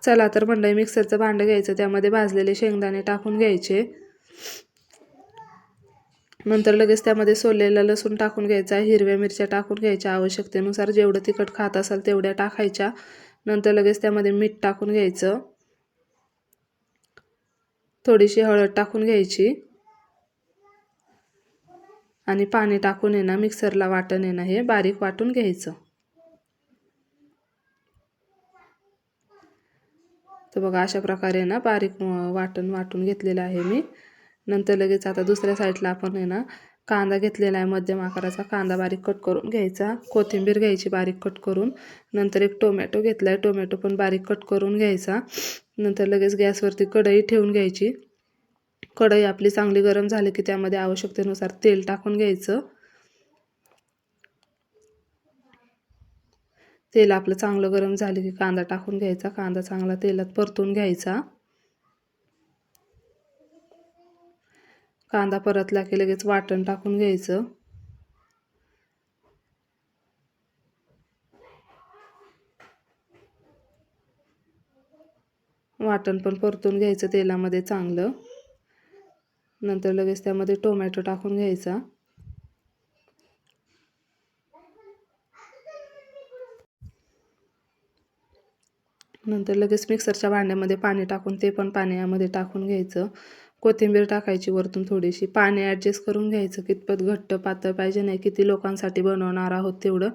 चला तर मंडळी, मिक्सरचं भांडं घ्यायचं, त्यामध्ये भाजलेले शेंगदाणे टाकून घ्यायचे. नंतर लगेच त्यामध्ये सोललेला लसूण टाकून घ्यायचा, हिरव्या मिरच्या टाकून घ्यायच्या, आवश्यकतेनुसार जेवढं तिखट खात असाल तेवढ्या टाकायच्या. नंतर लगेच त्यामध्ये मीठ टाकून घ्यायचं, थोडीशी हळद टाकून घ्यायची आणि पाणी टाकून मिक्सरला वाटण हे बारीक वाटून घ्यायचं. तर बघा अशा प्रकारे बारीक वाटून घेतलेलं आहे मी. नंतर लगेच आता दुसऱ्या साईडला आपण कांदा घेतलेला आहे, मध्यम आकाराचा कांदा बारीक कट करून घ्यायचा. कोथिंबीर घ्यायची बारीक कट करून. नंतर एक टोमॅटो घेतला आहे, टोमॅटो पण बारीक कट करून घ्यायचा. नंतर लगेच गॅसवरती कढई ठेवून घ्यायची. कढई आपली चांगली गरम झाली की त्यामध्ये आवश्यकतेनुसार तेल टाकून घ्यायचं. तेल आपलं चांगलं गरम झालं की कांदा टाकून घ्यायचा. कांदा चांगला तेलात परतून घ्यायचा. कांदा परतला की लगेच वाटण टाकून घ्यायचं. वाटण पण परतून घ्यायचं तेलामध्ये चांगलं. नंतर लगेच त्यामध्ये टोमॅटो टाकून घ्यायचा. नंतर लगेच मिक्सरच्या भांड्यामध्ये पाणी टाकून ते पण पाणी यामध्ये टाकून घ्यायचं. कोथिंबीर टाकायची वरतून थोडीशी. पाणी ॲडजस्ट करून घ्यायचं, कितपत घट्ट पातळ पाहिजे नाही, किती लोकांसाठी बनवणार आहोत तेवढं.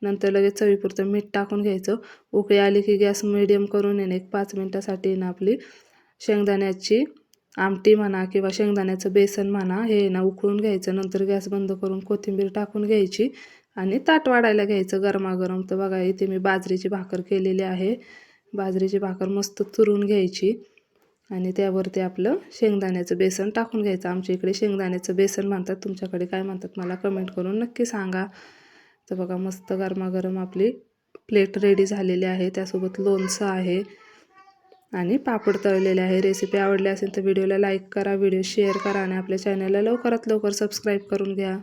नंतर लगेच चवीपुरतं मीठ टाकून घ्यायचं. उकळी आली की गॅस मिडियम करून एक 5 मिनिटासाठी आपली शेंगदाण्याची आमटी म्हणा किंवा शेंगदाण्याचं बेसन म्हणा हे उकळून घ्यायचं. नंतर गॅस बंद करून कोथिंबीर टाकून घ्यायची आणि ताट वाढायला घ्यायचं गरमागरम. तर बघा इथे मी बाजरीची भाकर केलेली आहे. बाजरीची भाकर मस्त चुरून घ्यायची आणि त्यावरती आपलं शेंगदाण्याचं बेसन टाकून घ्यायचं. आमच्या इकडे शेंगदाण्याचं बेसन म्हणतात, तुमच्याकडे काय म्हणतात मला कमेंट करून नक्की सांगा. तर बघा मस्त गरमागरम आपली प्लेट रेडी झालेली आहे. त्यासोबत लोणचं आहे आणि पापड तळलेले आहे. रेसिपी आवडली असेल तर व्हिडिओला लाईक करा, व्हिडिओ शेअर करा आणि आपल्या चॅनलला लवकरात लवकर सबस्क्राईब करून घ्या.